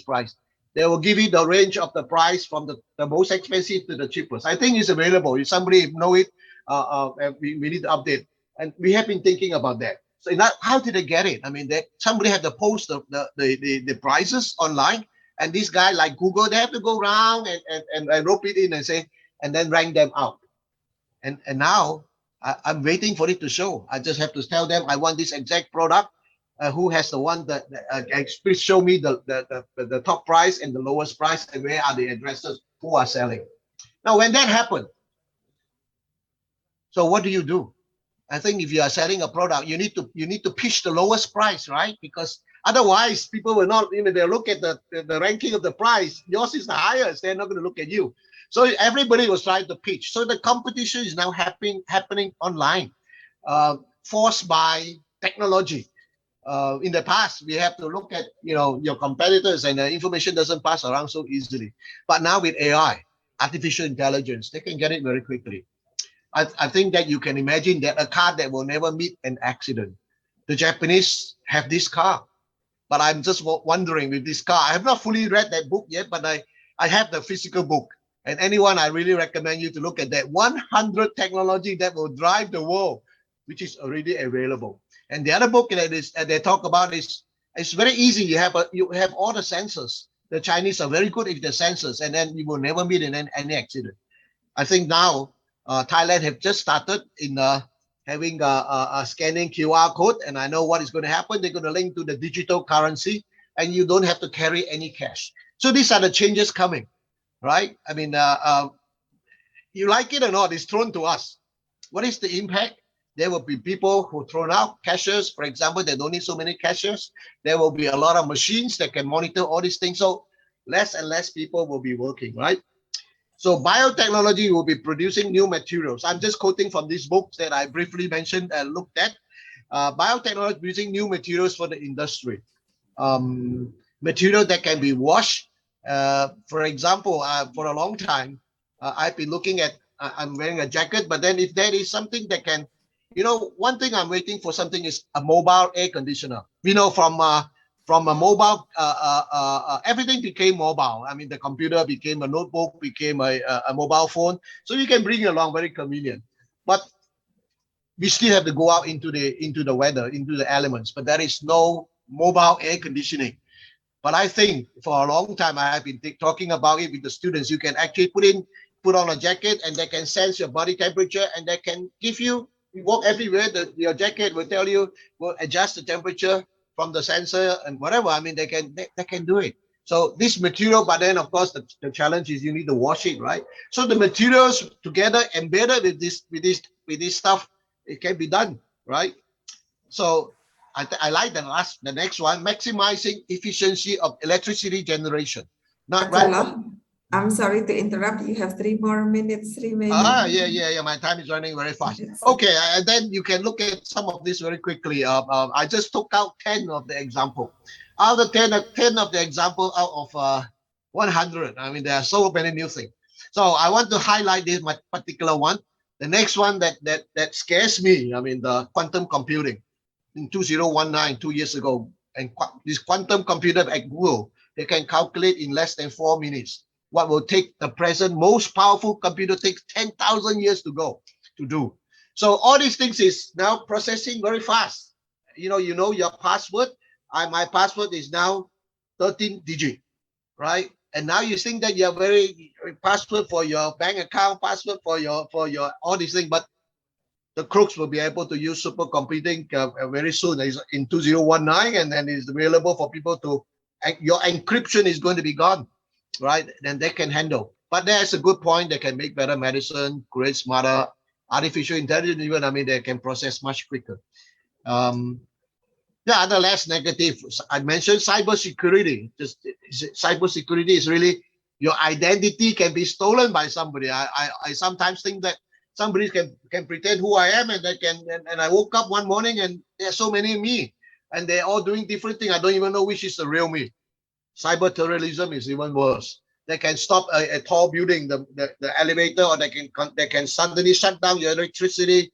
lowest price. They will give you the range of the price from the most expensive to the cheapest. I think it's available. If somebody know it, we need to update. And we have been thinking about that. So how did they get it? I mean, somebody had to post the prices online, and this guy like Google, they have to go around and rope it in and say, and then rank them out. And now I'm waiting for it to show. I just have to tell them I want this exact product. Who has the one that please show me the top price and the lowest price, and where are the addresses who are selling. Now, when that happened, so what do? I think if you are selling a product, you need to pitch the lowest price, right? Because otherwise, people will not, they'll look at the ranking of the price. Yours is the highest. They're not going to look at you. So everybody was trying to pitch. So the competition is now happening online, forced by technology. In the past, we have to look at your competitors, and the information doesn't pass around so easily. But now with AI, artificial intelligence, they can get it very quickly. I think that you can imagine that a car that will never meet an accident. The Japanese have this car, but I'm just wondering with this car. I have not fully read that book yet, but I have the physical book. And anyone, I really recommend you to look at that 100 technology that will drive the world, which is already available. And the other book that they talk about is it's very easy. You have all the sensors. The Chinese are very good with the sensors, and then you will never meet in any accident. I think now Thailand have just started in having a scanning QR code, and I know what is going to happen. They're going to link to the digital currency, and you don't have to carry any cash. So these are the changes coming, right? I mean, you like it or not, it's thrown to us. What is the impact? There will be people who thrown out cashiers, for example. They don't need so many cashiers. There will be a lot of machines that can monitor all these things. So less and less people will be working, right? So biotechnology will be producing new materials. I'm just quoting from these books that I briefly mentioned and looked at. Biotechnology producing new materials for the industry. Material that can be washed. For example, for a long time, I've been looking at, I'm wearing a jacket, but then if there is something that can, one thing I'm waiting for something is a mobile air conditioner. From a mobile, everything became mobile. I mean, the computer became a notebook, became a mobile phone. So you can bring it along, very convenient. But we still have to go out into the weather, into the elements. But there is no mobile air conditioning. But I think for a long time, I have been talking about it with the students. You can actually put on a jacket, and they can sense your body temperature, and they can give you walk everywhere. Your jacket will tell you, will adjust the temperature from the sensor and whatever. I mean, they can do it. So this material, but then of course the challenge is you need to wash it, right? So the materials together embedded with this stuff, it can be done, right? So I like the next one, maximizing efficiency of electricity generation. Not right. I'm sorry to interrupt. You have 3 more minutes remaining. Yeah. My time is running very fast. Okay, and then you can look at some of this very quickly. I just took out 10 of the example. Out of 10 of the example out of 100. I mean, there are so many new things. So I want to highlight this particular one. The next one that scares me. I mean, the quantum computing. In 2019, 2 years ago, and this quantum computer at Google, they can calculate in less than 4 minutes. What will take the present most powerful computer takes 10,000 years to do. So all these things is now processing very fast. You know your password. My password is now 13 digit, right? And now you think that you're very password for your bank account, password for your all these things, but the crooks will be able to use supercomputing very soon. In 2019, and then it's available for people to. Your encryption is going to be gone, right? Then they can handle. But there's a good point. They can make better medicine, create smarter artificial intelligence. Even they can process much quicker. Other less negative. I mentioned cybersecurity. Cybersecurity is really your identity can be stolen by somebody. I sometimes think that somebody can pretend who I am, and they can. And I woke up one morning and there's so many of me, and they're all doing different things. I don't even know which is the real me. Cyber terrorism is even worse. They can stop a tall building, the elevator, or they can suddenly shut down your electricity.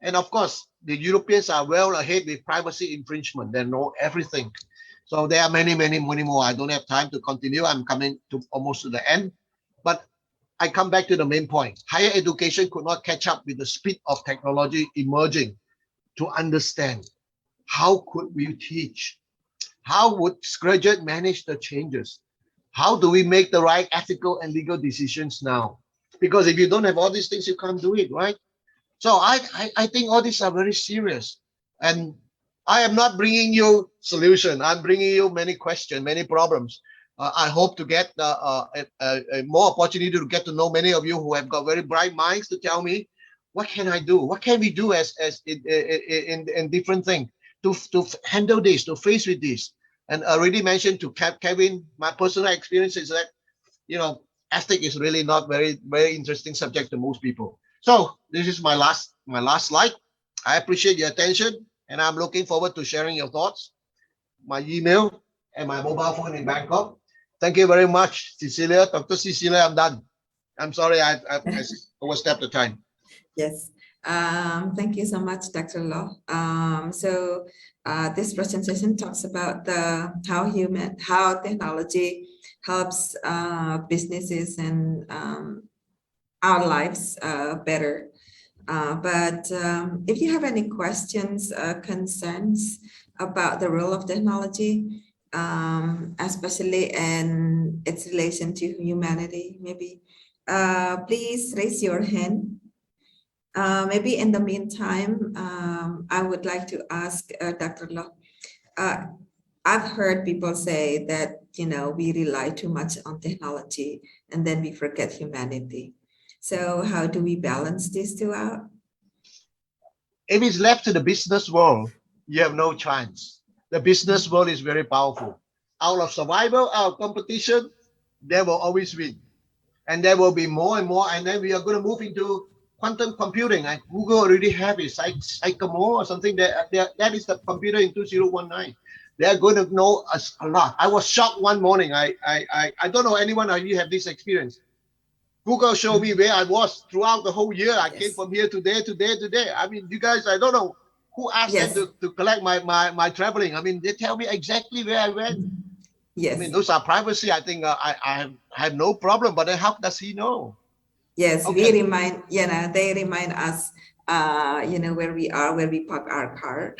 And of course, the Europeans are well ahead with privacy infringement. They know everything. So there are many more. I don't have time to continue. I'm coming to almost to the end. But I come back to the main point. Higher education could not catch up with the speed of technology emerging to understand how could we teach? How would graduate manage the changes? How do we make the right ethical and legal decisions now? Because if you don't have all these things, you can't do it, right? So I think all these are very serious. And I am not bringing you solution. I'm bringing you many questions, many problems. I hope to get a more opportunity to get to know many of you who have got very bright minds to tell me what can I do? What can we do as in different things to handle this, to face with this? And I already mentioned to Kevin, my personal experience is that you know, ethic is really not very interesting subject to most people. So this is my last slide. I appreciate your attention, and I'm looking forward to sharing your thoughts. My email and my mobile phone in Bangkok. Thank you very much, Cecilia. Dr. Cecilia, I'm done. I'm sorry I overstepped the time. Yes. Thank you so much, Dr. Law. This presentation talks about how technology helps businesses and our lives better. But if you have any questions, concerns about the role of technology, especially in its relation to humanity, maybe please raise your hand. Maybe in the meantime, I would like to ask Dr. Law. I've heard people say that, we rely too much on technology and then we forget humanity. So how do we balance these two out? If it's left to the business world, you have no chance. The business world is very powerful. Out of survival, out of competition, they will always win. And there will be more and more. And then we are going to move into quantum computing. Like Google already have it, Sycamore or something. That is the computer in 2019. They are going to know us a lot. I was shocked one morning. I don't know anyone of you have this experience. Google showed me where I was throughout the whole year. I came from here today. I mean, you guys, I don't know who asked them to collect my traveling. I mean, they tell me exactly where I went. Yes. I mean, those are privacy. I think I have no problem, but then how does he know? Yes, we remind, they remind us, where we are, where we park our car.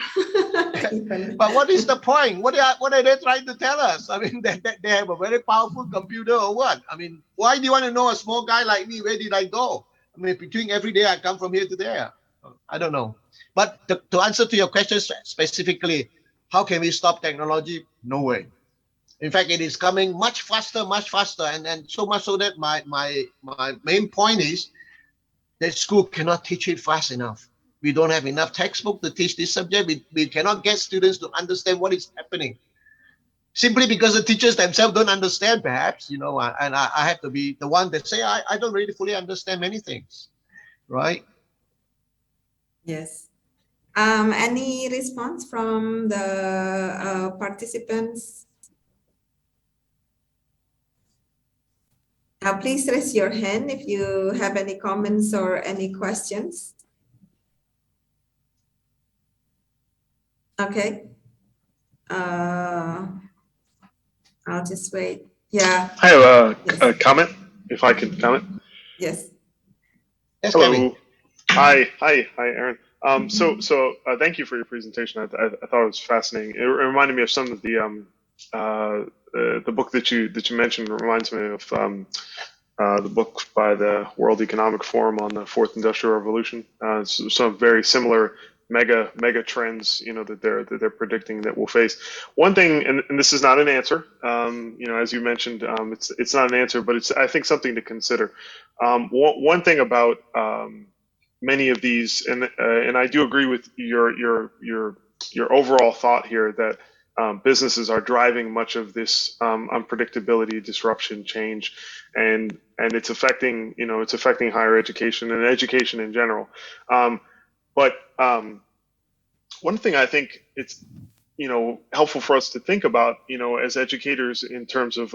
But what is the point? What are they trying to tell us? I mean, they have a very powerful computer or what? I mean, why do you want to know a small guy like me? Where did I go? I mean, between every day I come from here to there. I don't know. But to answer to your question specifically, how can we stop technology? No way. In fact, it is coming much faster, and so much so that my main point is that school cannot teach it fast enough. We don't have enough textbook to teach this subject. We cannot get students to understand what is happening. Simply because the teachers themselves don't understand, perhaps, and I have to be the one that say, I don't really fully understand many things, right? Yes. Any response from the participants? Please raise your hand if you have any comments or any questions. Okay. I'll just wait. Yeah. I have a comment, if I could comment. Yes. Hello. Hi, Aaron. Thank you for your presentation. I thought it was fascinating. It reminded me of some of the book that you mentioned. Reminds me of the book by the World Economic Forum on the Fourth Industrial Revolution. Some very similar mega trends, that they're predicting that we'll face. One thing, and this is not an answer, as you mentioned, it's not an answer, but it's, I think, something to consider. One thing about many of these, and I do agree with your overall thought here that businesses are driving much of this unpredictability, disruption, change, and it's affecting higher education and education in general. But one thing I think it's helpful for us to think about, as educators, in terms of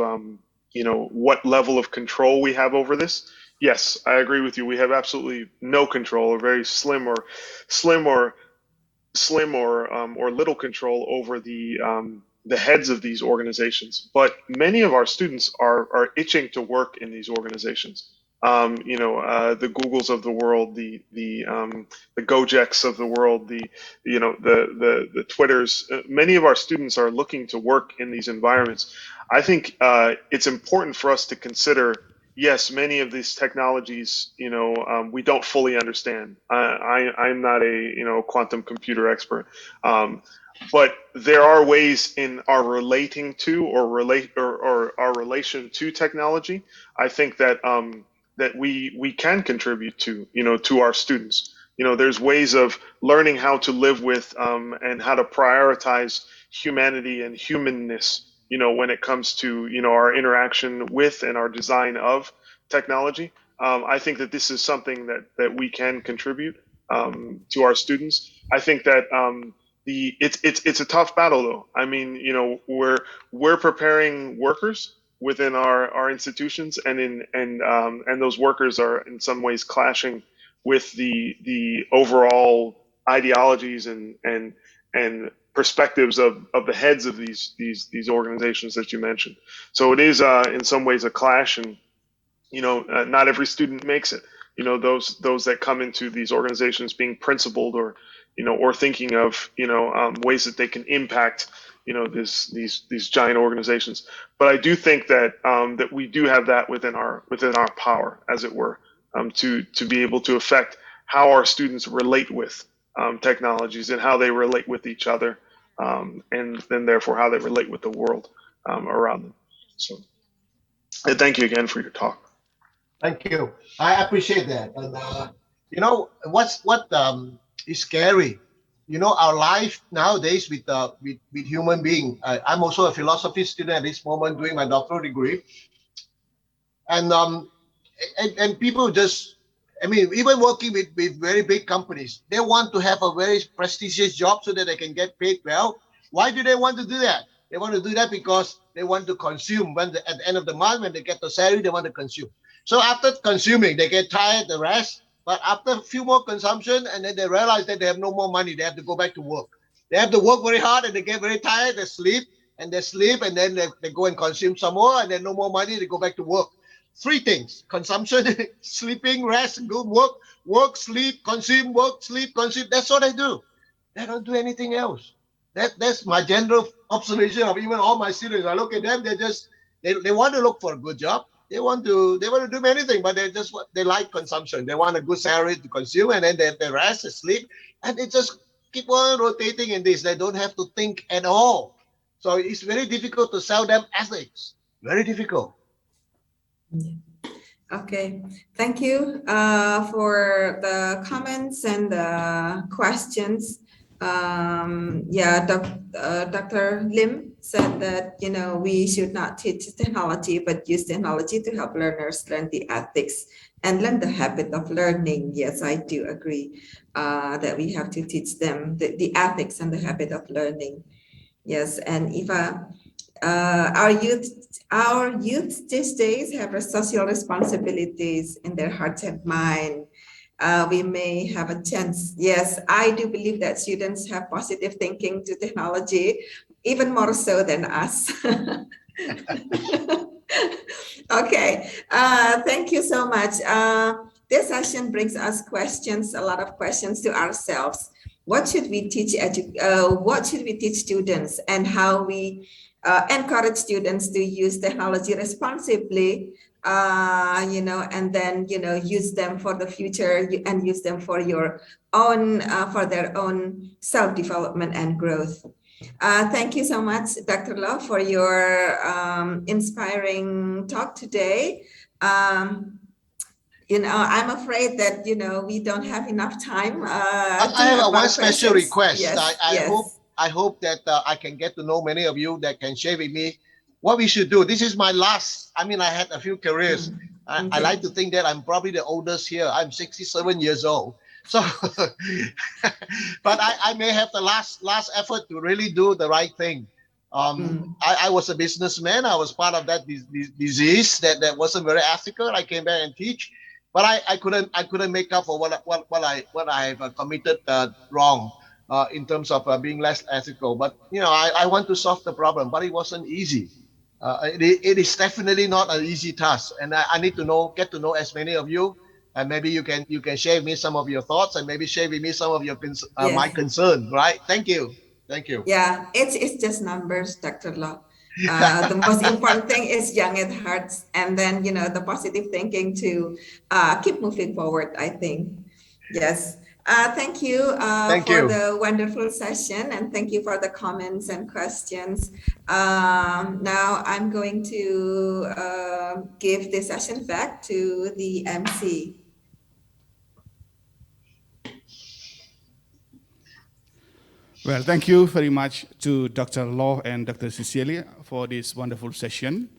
what level of control we have over this. Yes, I agree with you. We have absolutely no control, or very slim or little control over the the heads of these organizations, but many of our students are itching to work in these organizations. The Googles of the world, the Gojeks of the world, the Twitters. Many of our students are looking to work in these environments. I think it's important for us to consider. Yes, many of these technologies, we don't fully understand. I'm not a quantum computer expert, but there are ways in our relating to or our relation to technology. I think that that we can contribute to to our students. There's ways of learning how to live with and how to prioritize humanity and humanness. When it comes to our interaction with and our design of technology. I think that this is something that we can contribute to our students. I think that it's a tough battle though. I mean, we're preparing workers within our institutions, and those workers are in some ways clashing with the overall ideologies and perspectives of the heads of these organizations that you mentioned. So it is in some ways a clash, and not every student makes it. Those that come into these organizations being principled, or thinking of ways that they can impact these giant organizations. But I do think that that we do have that within our power, as it were, to be able to affect how our students relate with technologies and how they relate with each other, and then therefore how they relate with the world around them. So, and thank you again for your talk. Thank you. I appreciate that. And what is scary? Our life nowadays with human being. I'm also a philosophy student at this moment, doing my doctoral degree, and people just, I mean, even working with very big companies, they want to have a very prestigious job so that they can get paid well. Why do they want to do that? They want to do that because they want to consume. At the end of the month, when they get the salary, they want to consume. So after consuming, they get tired, the rest. But after a few more consumption, and then they realize that they have no more money, they have to go back to work. They have to work very hard, and they get very tired. They sleep, and then they go and consume some more, and then no more money, they go back to work. Three things: consumption, sleeping, rest, good work, sleep, consume, work, sleep, consume. That's what I do. They don't do anything else. That's my general observation of even all my students. I look at them, they want to look for a good job. They want to do anything, but they like consumption. They want a good salary to consume, and then they rest, they sleep, and they just keep on rotating in this. They don't have to think at all. So it's very difficult to sell them ethics. Very difficult. Okay, thank you for the comments and the questions. Dr. Lim said that we should not teach technology, but use technology to help learners learn the ethics and learn the habit of learning. Yes, I do agree that we have to teach them the ethics and the habit of learning. Yes, and if our youth these days have a social responsibilities in their hearts and mind. We may have a chance. Yes, I do believe that students have positive thinking to technology, even more so than us. Okay, thank you so much. This session brings us a lot of questions to ourselves. What should we teach students, and how we encourage students to use technology responsibly, and then, use them for the future and use them for your own, for their own self-development and growth. Thank you so much, Dr. Law, for your inspiring talk today. I'm afraid that, we don't have enough time. I have one special request. Yes, I hope that I can get to know many of you that can share with me what we should do. This is my last, I had a few careers. I like to think that I'm probably the oldest here. I'm 67 years old. So, but I may have the last effort to really do the right thing. I was a businessman. I was part of that disease that wasn't very ethical. I came back and teach, but I couldn't make up for what I've committed wrong. in terms of being less ethical. But I want to solve the problem, but it wasn't easy. It is definitely not an easy task, and I need to get to know as many of you, and maybe you can share with me some of your thoughts, and maybe share with me some of your my Yes. concern. Right? Thank you. Yeah, it's just numbers, Dr. Law. The most important thing is young at hearts, and then the positive thinking to keep moving forward, I think. Yes. Thank you Thank for you. the wonderful session, and thank you for the comments and questions. Now I'm going to give the session back to the MC. Well, thank you very much to Dr. Law and Dr. Cecilia for this wonderful session.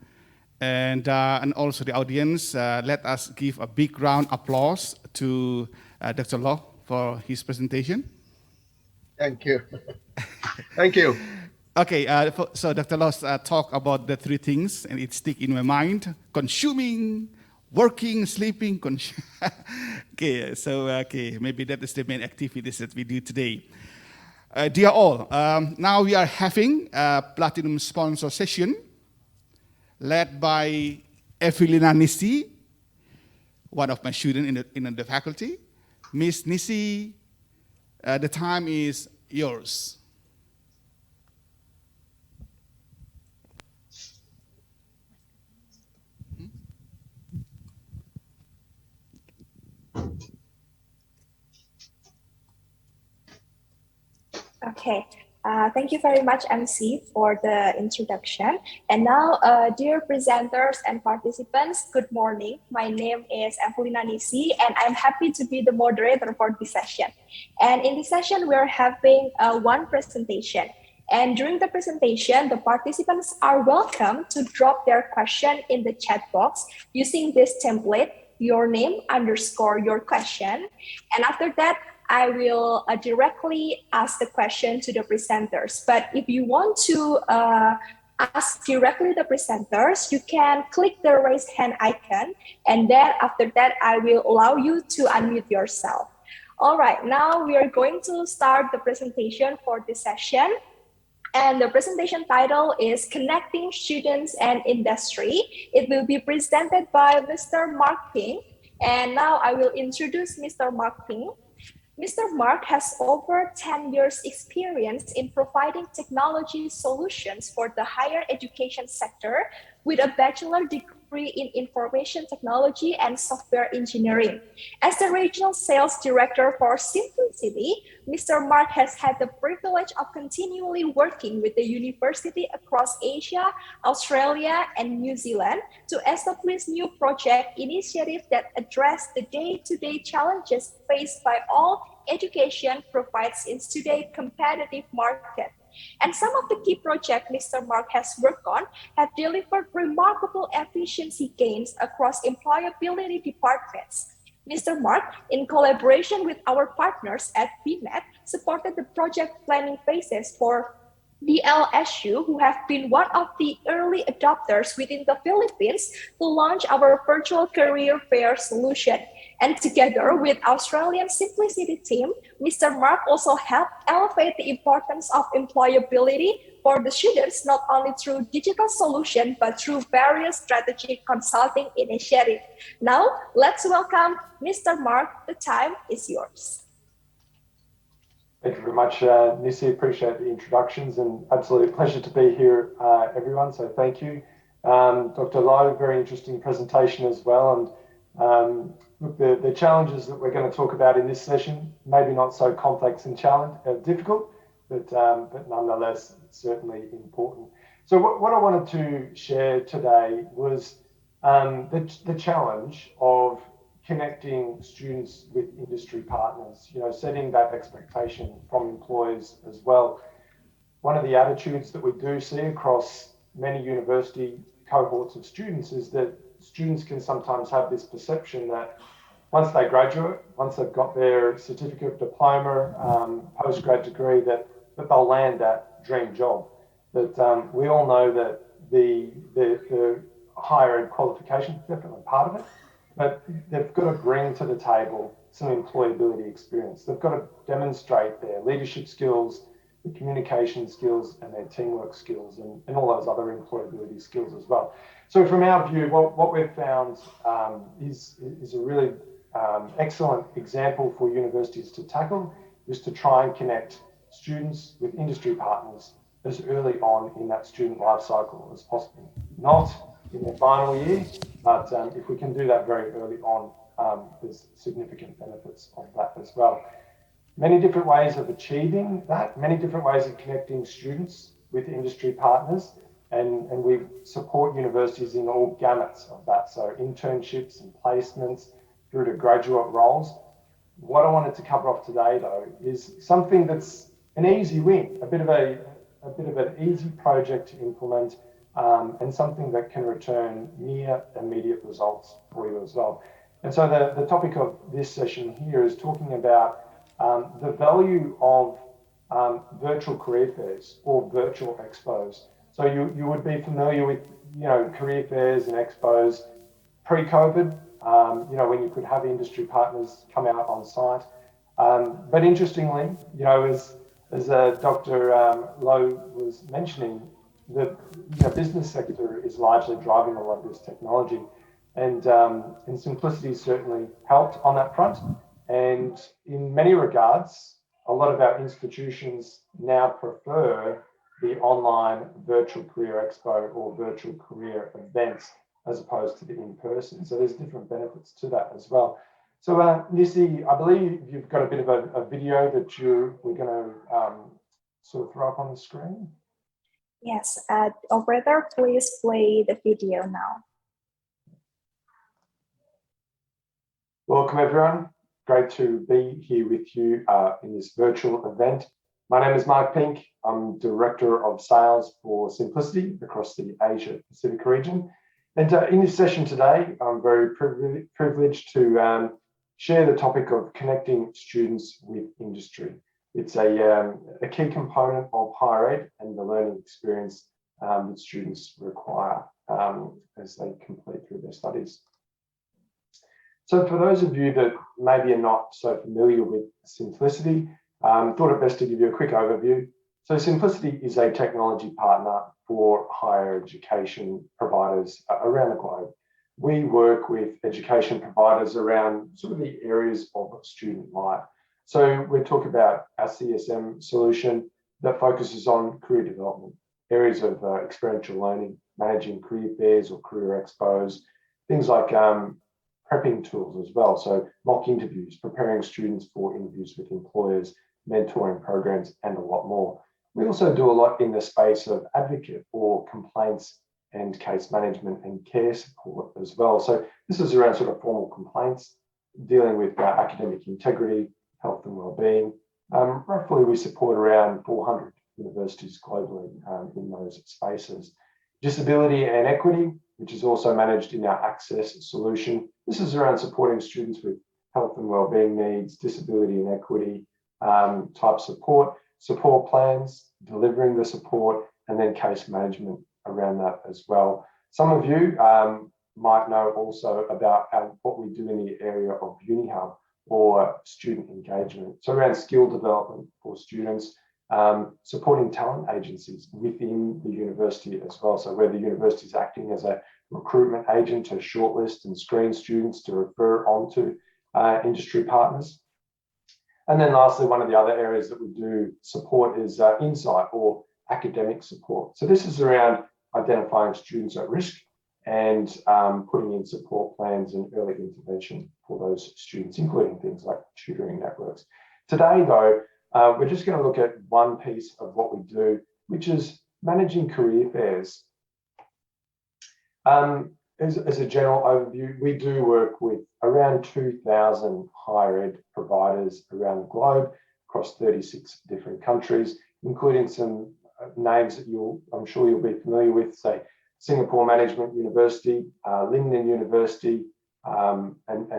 And also the audience, let us give a big round of applause to Dr. Law for his presentation. Thank you. Thank you. Okay, so Dr. Law talked about the three things, and it stick in my mind: consuming, working, sleeping. Okay, so maybe that is the main activities that we do today. Dear all, now we are having a platinum sponsor session led by Evelina Nisi, one of my students in the faculty. Miss Nisi, the time is yours. Okay, thank you very much, MC, for the introduction. And now, dear presenters and participants, good morning. My name is Evelina Nisi, and I'm happy to be the moderator for this session. And in this session, we're having one presentation. And during the presentation, the participants are welcome to drop their question in the chat box using this template, your name _ your question. And after that, I will directly ask the question to the presenters. But if you want to ask directly the presenters, you can click the raise hand icon. And then after that, I will allow you to unmute yourself. All right, now we are going to start the presentation for this session. And the presentation title is Connecting Students and Industry. It will be presented by Mr. Mark Ping. And now I will introduce Mr. Mark Ping. Mr. Mark has over 10 years experience in providing technology solutions for the higher education sector with a bachelor degree in information technology and software engineering. As the regional sales director for Simplicity, Mr. Mark has had the privilege of continually working with the university across Asia, Australia, and New Zealand to establish new project initiatives that address the day-to-day challenges faced by all education provides in today's competitive market. And some of the key projects Mr. Mark has worked on have delivered remarkable efficiency gains across employability departments. Mr. Mark, in collaboration with our partners at BMET, supported the project planning phases for DLSU, who have been one of the early adopters within the Philippines to launch our virtual career fair solution. And together with Australian Simplicity team, Mr. Mark also helped elevate the importance of employability for the students, not only through digital solution, but through various strategic consulting initiatives. Now, let's welcome Mr. Mark. The time is yours. Thank you very much, Nisi. Appreciate the introductions and absolute pleasure to be here, everyone. So thank you. Dr. Lowe, very interesting presentation as well. And look, the challenges that we're going to talk about in this session, maybe not so complex and difficult, but nonetheless, certainly important. So what I wanted to share today was the challenge of connecting students with industry partners, setting that expectation from employers as well. One of the attitudes that we do see across many university cohorts of students is that students can sometimes have this perception that once they graduate, once they've got their certificate, diploma, postgrad degree, that they'll land that dream job. But we all know that the higher ed qualification is definitely part of it. but they've got to bring to the table some employability experience. They've got to demonstrate their leadership skills, their communication skills, and their teamwork skills, and all those other employability skills as well. So from our view, what we've found is a really excellent example for universities to tackle, is to try and connect students with industry partners as early on in that student life cycle as possible. Not in their final year, but if we can do that very early on, there's significant benefits of that as well. Many different ways of achieving that, many different ways of connecting students with industry partners, and we support universities in all gamuts of that, so internships and placements through to graduate roles. What I wanted to cover off today, though, is something that's an easy win, a bit of an easy project to implement, and something that can return near immediate results for you as well. And so the topic of this session here is talking about the value of virtual career fairs or virtual expos. So you would be familiar with, career fairs and expos pre-COVID, when you could have industry partners come out on site. But interestingly, as Dr. Lowe was mentioning, the business sector is largely driving a lot of this technology, and Simplicity certainly helped on that front. And in many regards, a lot of our institutions now prefer the online virtual career expo or virtual career events as opposed to the in-person. So there's different benefits to that as well. So Nissi, I believe you've got a bit of a video that we're going to sort of throw up on the screen. Yes, operator, please play the video now. Welcome everyone. Great to be here with you in this virtual event. My name is Mark Pink. I'm Director of Sales for Simplicity across the Asia Pacific region. And in this session today, I'm very privileged to share the topic of connecting students with industry. It's a key component of higher ed and the learning experience that students require as they complete through their studies. So for those of you that maybe are not so familiar with Simplicity, thought it best to give you a quick overview. So Simplicity is a technology partner for higher education providers around the globe. We work with education providers around sort of the areas of student life. So we talk about our CSM solution that focuses on career development, areas of experiential learning, managing career fairs or career expos, things like prepping tools as well. So mock interviews, preparing students for interviews with employers, mentoring programs, and a lot more. We also do a lot in the space of advocate or complaints and case management and care support as well. So this is around sort of formal complaints, dealing with academic integrity, health and well-being. Roughly we support around 400 universities globally in those spaces. Disability and equity, which is also managed in our Access solution. This is around supporting students with health and well-being needs, disability and equity type support plans, delivering the support, and then case management around that as well. Some of you might know also about what we do in the area of UniHub or student engagement. So around skill development for students, supporting talent agencies within the university as well. So where the university is acting as a recruitment agent to shortlist and screen students to refer on to industry partners. And then lastly, one of the other areas that we do support is insight or academic support. So this is around identifying students at risk and putting in support plans and early intervention for those students, including things like tutoring networks. Today, though, we're just going to look at one piece of what we do, which is managing career fairs. As a general overview, we do work with around 2,000 higher ed providers around the globe across 36 different countries, including some names that I'm sure you'll be familiar with, say Singapore Management University, Lingnan University, and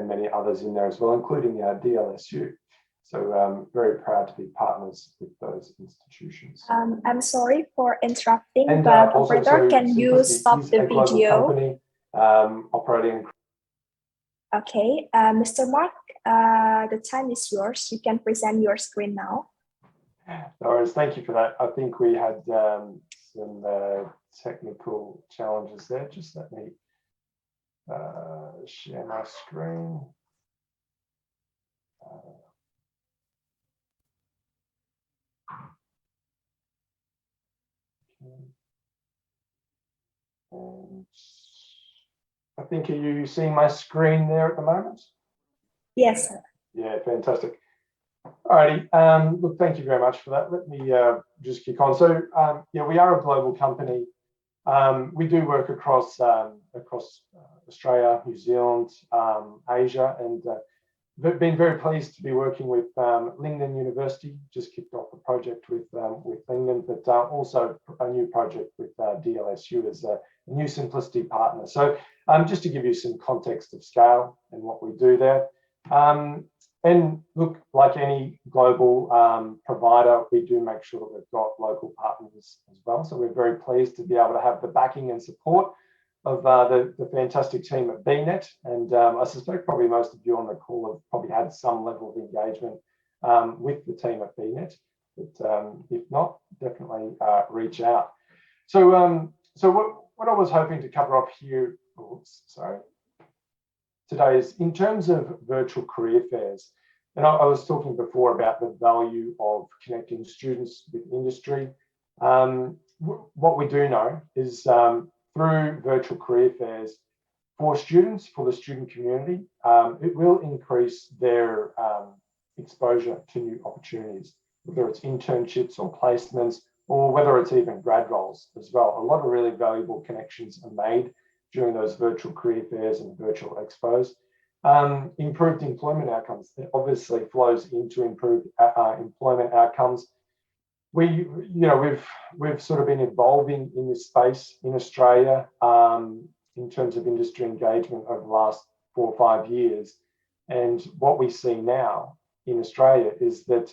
many others in there as well, including DLSU. So very proud to be partners with those institutions. I'm sorry for interrupting, and, but also, operator, so can you Simplicity stop is the a global video? company, operating Okay, Mr. Mark, the time is yours. You can present your screen now. No worries, thank you for that. I think we had some technical challenges there. Just let me share my screen. And I think, are you seeing my screen there at the moment? Yes, sir. Yeah, fantastic. Alrighty, look, thank you very much for that. Let me just kick on. So, yeah, we are a global company. We do work across Australia, New Zealand, Asia, and been very pleased to be working with Lingnan University. Just kicked off a project with Lingnan, but also a new project with DLSU as a new Simplicity partner. So just to give you some context of scale and what we do there. And look, like any global provider, we do make sure that we've got local partners as well. So we're very pleased to be able to have the backing and support of the fantastic team at BNet. And I suspect probably most of you on the call have probably had some level of engagement with the team at BNet. But if not, definitely reach out. So, so what I was hoping to cover off here, today is in terms of virtual career fairs. And I was talking before about the value of connecting students with industry. What we do know is through virtual career fairs for students, for the student community, it will increase their exposure to new opportunities, whether it's internships or placements, or whether it's even grad roles as well. A lot of really valuable connections are made during those virtual career fairs and virtual expos. Improved employment outcomes, it obviously flows into improved employment outcomes. We've sort of been evolving in this space in Australia in terms of industry engagement over the last 4 or 5 years. And what we see now in Australia is that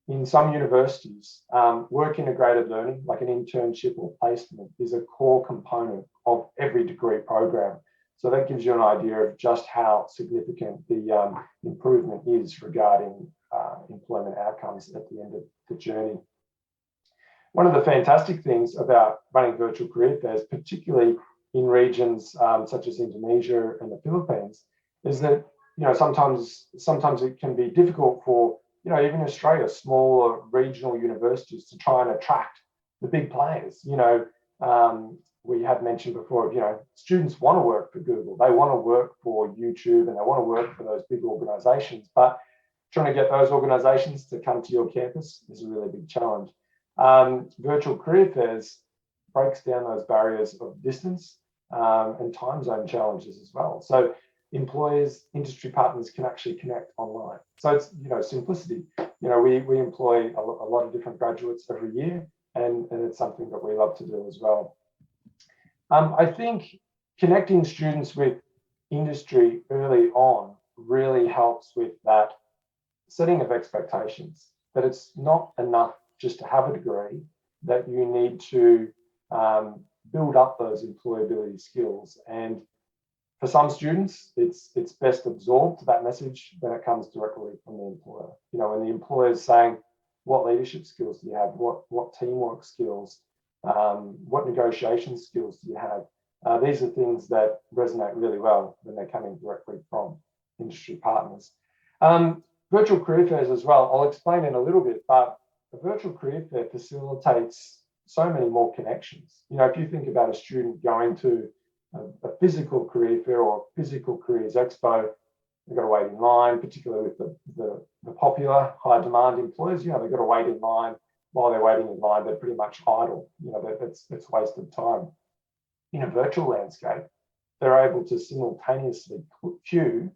in some universities, work integrated learning, like an internship or placement, is a core component of every degree program. So that gives you an idea of just how significant the improvement is regarding employment outcomes at the end of the journey. One of the fantastic things about running virtual career fairs, particularly in regions such as Indonesia and the Philippines, is that sometimes it can be difficult for even Australia, smaller regional universities to try and attract the big players. We had mentioned before, students want to work for Google, they want to work for YouTube, and they want to work for those big organizations, but trying to get those organizations to come to your campus is a really big challenge. Virtual career fairs breaks down those barriers of distance and time zone challenges as well. So employers, industry partners can actually connect online. So it's, simplicity. We employ a lot of different graduates every year, and it's something that we love to do as well. I think connecting students with industry early on really helps with that setting of expectations, that it's not enough just to have a degree, that you need to build up those employability skills. And for some students, it's best absorbed, that message, when it comes directly from the employer. When the employer is saying, what leadership skills do you have? What teamwork skills? What negotiation skills do you have? These are things that resonate really well when they're coming directly from industry partners. Virtual career fairs as well, I'll explain in a little bit, but a virtual career fair facilitates so many more connections. If you think about a student going to a physical career fair or a physical careers expo, they've got to wait in line, particularly with the popular high demand employers. They've got to wait in line. While they're waiting in line, they're pretty much idle. That's wasted time. In a virtual landscape, they're able to simultaneously queue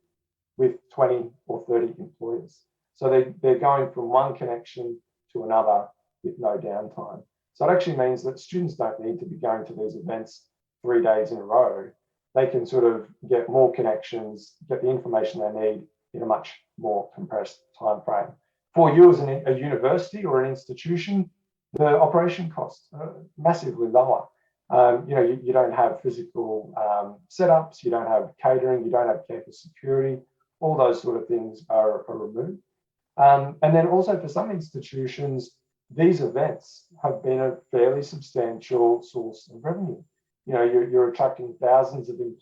with 20 or 30 employers. So they're going from one connection to another with no downtime. So it actually means that students don't need to be going to these events 3 days in a row. They can sort of get more connections, get the information they need in a much more compressed time frame. For you as a university or an institution, the operation costs are massively lower. you don't have physical setups, you don't have catering, you don't have campus security, all those sort of things are removed. And then also for some institutions, these events have been a fairly substantial source of revenue. You're attracting thousands of employees